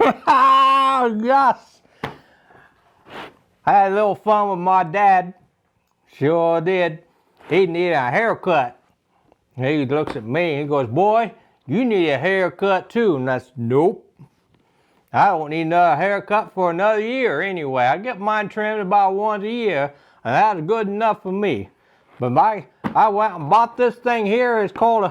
Yes. I had a little fun with my dad. Sure did. He needed a haircut. He looks at me and he goes, boy, you need a haircut too. And I said, nope. I don't need another haircut for another year anyway. I get mine trimmed about once a year, and that's good enough for me. But I went and bought this thing here. It's called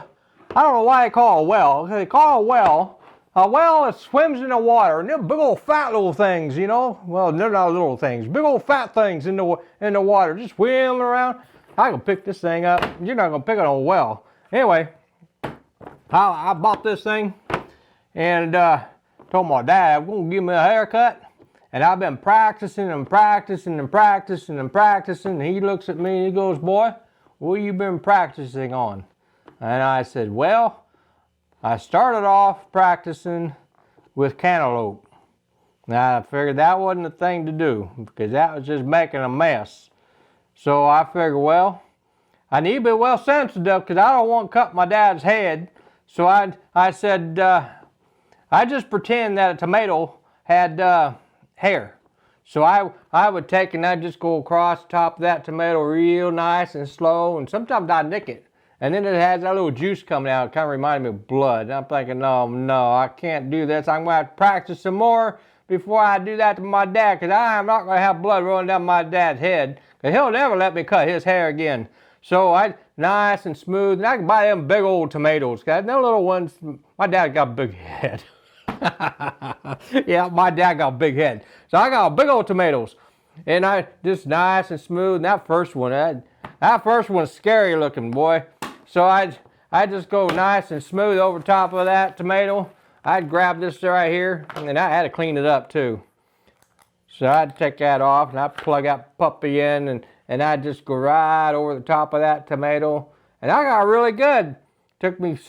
I don't know why they call it a well. They call it a well. A well, it swims in the water, and they're big old fat little things, you know. Well, they're not little things. Big old fat things in the water, just swimming around. I can pick this thing up. You're not gonna pick it on a well. Anyway, I bought this thing, and told my dad, I'm gonna give me a haircut. And I've been practicing and practicing and practicing and practicing. And he looks at me and he goes, boy, what have you been practicing on? And I said, well, I started off practicing with cantaloupe. Now I figured that wasn't the thing to do because that was just making a mess. So I figured, well, I need to be well sensitive because I don't want to cut my dad's head. So I said, I just pretend that a tomato had hair. So I would take and I'd just go across the top of that tomato real nice and slow, and sometimes I'd nick it. And then it has that little juice coming out. It kind of reminded me of blood. And I'm thinking, no, I can't do this. I'm going to have to practice some more before I do that to my dad, because I'm not going to have blood rolling down my dad's head, because he'll never let me cut his hair again. So nice and smooth, and I can buy them big old tomatoes, because no little ones. My dad got a big head. Yeah, my dad got a big head. So I got big old tomatoes. And I just nice and smooth. And that first one's scary looking, boy. So I just go nice and smooth over top of that tomato. I'd grab this right here, and I had to clean it up too. So I'd take that off, and I'd plug that puppy in, and I'd just go right over the top of that tomato. And I got really good. Took me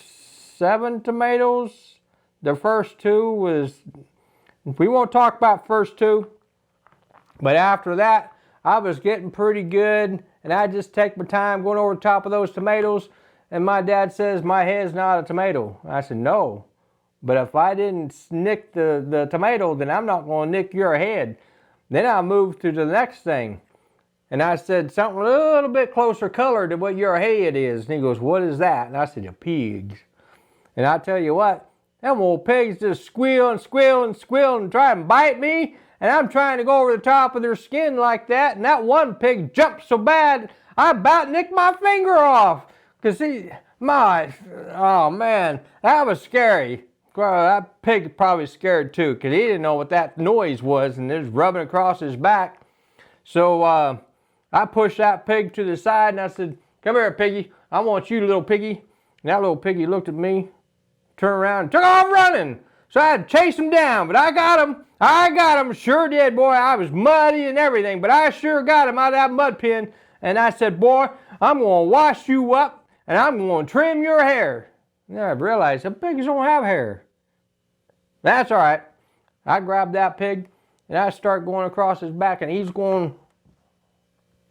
7 tomatoes. The first 2 was, we won't talk about first 2, but after that, I was getting pretty good, and I just take my time going over the top of those tomatoes, and my dad says, my head's not a tomato. I said, no, but if I didn't nick the tomato, then I'm not going to nick your head. Then I moved to the next thing, and I said, something a little bit closer color to what your head is. And he goes, what is that? And I said, a pig. And I tell you what, them old pigs just squeal and squeal and squeal and try and bite me. And I'm trying to go over the top of their skin like that. And that one pig jumped so bad, I about nicked my finger off. Because oh man, that was scary. That pig probably scared too, because he didn't know what that noise was. And it was rubbing across his back. So I pushed that pig to the side and I said, come here, piggy. I want you, little piggy. And that little piggy looked at me, turned around and took off running. So I had to chase him down, but I got him, sure did, boy. I was muddy and everything, but I sure got him out of that mud pen. And I said, boy, I'm going to wash you up and I'm going to trim your hair. And I realized that pigs don't have hair. That's all right. I grabbed that pig and I start going across his back, and he's going,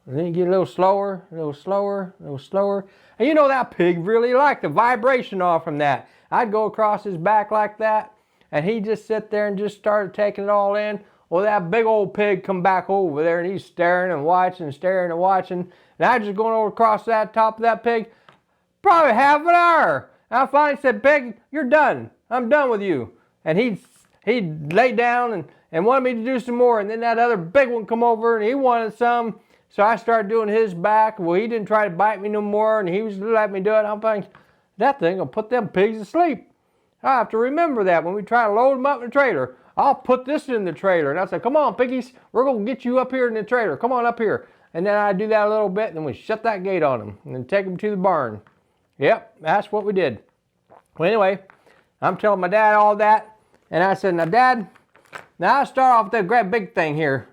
and then you get a little slower, a little slower, a little slower. And you know that pig really liked the vibration off from that. I'd go across his back like that, and he'd just sit there and just started taking it all in. Well, that big old pig come back over there, and he's staring and watching, staring and watching. And I just going over across that top of that pig, probably half an hour. And I finally said, pig, you're done. I'm done with you. And he'd lay down and wanted me to do some more. And then that other big one come over, and he wanted some. So I started doing his back. Well, he didn't try to bite me no more, and he was letting me do it. I'm thinking, that thing will put them pigs to sleep. I have to remember that when we try to load them up in the trailer. I'll put this in the trailer. And I said, come on, piggies. We're going to get you up here in the trailer. Come on up here. And then I do that a little bit, and then we shut that gate on them and then take them to the barn. Yep, that's what we did. Well, anyway, I'm telling my dad all that. And I said, now, Dad, now I start off with that great big thing here.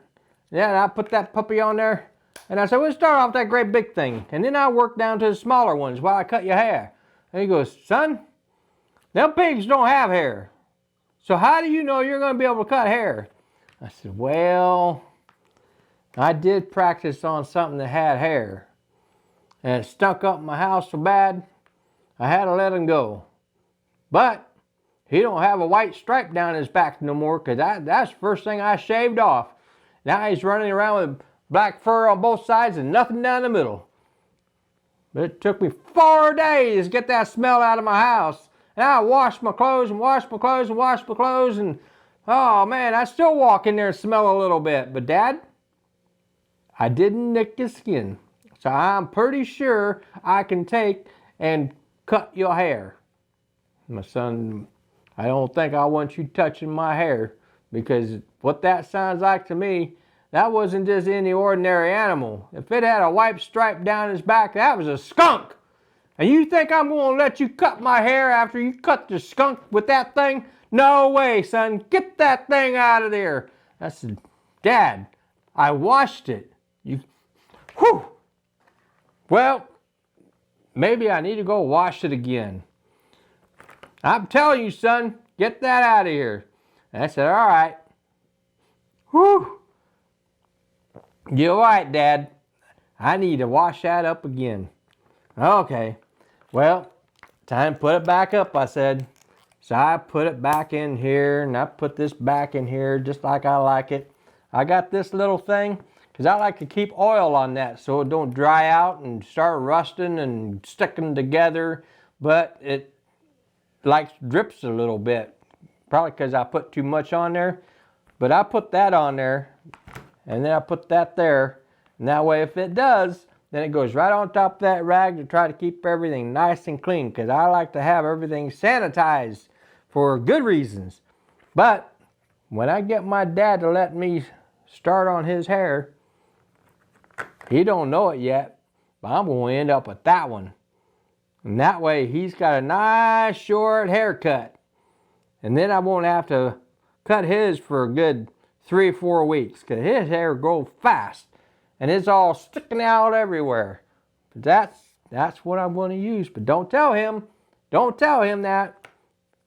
Yeah, and I put that puppy on there. And I said, we'll start off with that great big thing. And then I work down to the smaller ones while I cut your hair. And he goes, son, them pigs don't have hair. So how do you know you're going to be able to cut hair? I said, well, I did practice on something that had hair. And it stunk up in my house so bad, I had to let him go. But he don't have a white stripe down his back no more, because that's the first thing I shaved off. Now he's running around with black fur on both sides and nothing down the middle. But it took me 4 days to get that smell out of my house. And I washed my clothes and washed my clothes and washed my clothes, and oh man, I still walk in there and smell a little bit. But Dad, I didn't nick your skin. So I'm pretty sure I can take and cut your hair. My son, I don't think I want you touching my hair, because what that sounds like to me, that wasn't just any ordinary animal. If it had a white stripe down his back, that was a skunk. And you think I'm going to let you cut my hair after you cut the skunk with that thing? No way, son. Get that thing out of there. I said, Dad, I washed it. Whew. Well, maybe I need to go wash it again. I'm telling you, son, get that out of here. And I said, all right. Whew. You're right, Dad. I need to wash that up again. Okay. Well, time to put it back up, I said. So I put it back in here, and I put this back in here just like I like it. I got this little thing, because I like to keep oil on that so it don't dry out and start rusting and sticking together. But it like drips a little bit. Probably because I put too much on there. But I put that on there, and then I put that there. And that way, if it does, then it goes right on top of that rag to try to keep everything nice and clean, because I like to have everything sanitized for good reasons. But when I get my dad to let me start on his hair, he don't know it yet, but I'm going to end up with that one. And that way he's got a nice short haircut. And then I won't have to cut his for a good 3 or 4 weeks, because his hair grows fast. And it's all sticking out everywhere. But that's what I'm going to use. But don't tell him that.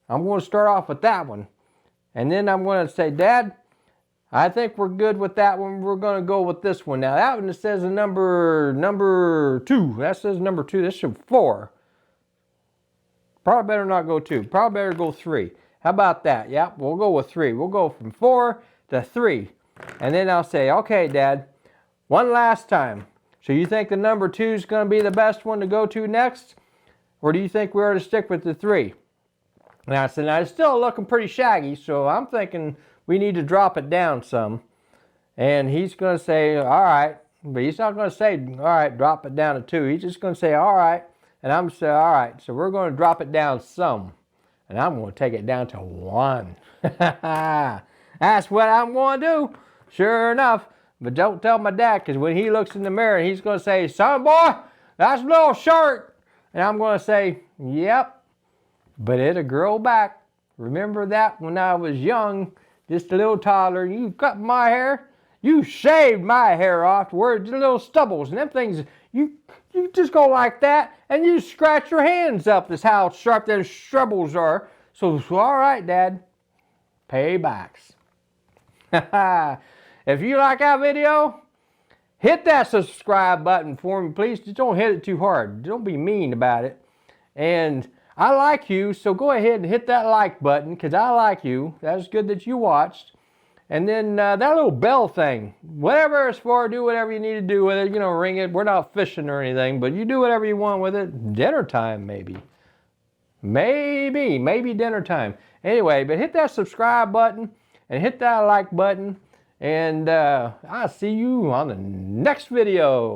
I'm going to start off with that one. And then I'm going to say, Dad, I think we're good with that one. We're going to go with this one. Now that one says a number 2. That says number 2. This should 4. Probably better not go 2. Probably better go 3. How about that? Yep, we'll go with 3. We'll go from 4 to 3. And then I'll say, okay, Dad, one last time. So you think the number 2 is going to be the best one to go to next? Or do you think we ought to stick with the 3? And I said, now it's still looking pretty shaggy, so I'm thinking we need to drop it down some. And he's going to say, all right. But he's not going to say, all right, drop it down to 2. He's just going to say, all right. And I'm going to say, all right. So we're going to drop it down some. And I'm going to take it down to 1. That's what I'm going to do. Sure enough. But don't tell my dad, because when he looks in the mirror, he's going to say, son boy, that's a little short. And I'm going to say, yep, but it'll grow back. Remember that when I was young, just a little toddler, you cut my hair, you shaved my hair off to where it's little stubbles. And them things, you just go like that, and you scratch your hands up. That's how sharp those stubbles are. So all right, Dad, paybacks. If you like our video, hit that subscribe button for me, please. Just don't hit it too hard. Don't be mean about it. And I like you, so go ahead and hit that like button, because I like you. That's good that you watched. And then that little bell thing, whatever it's for, do whatever you need to do with it. You know, ring it. We're not fishing or anything, but you do whatever you want with it. Dinner time, maybe. Maybe dinner time. Anyway, but hit that subscribe button and hit that like button. And I'll see you on the next video.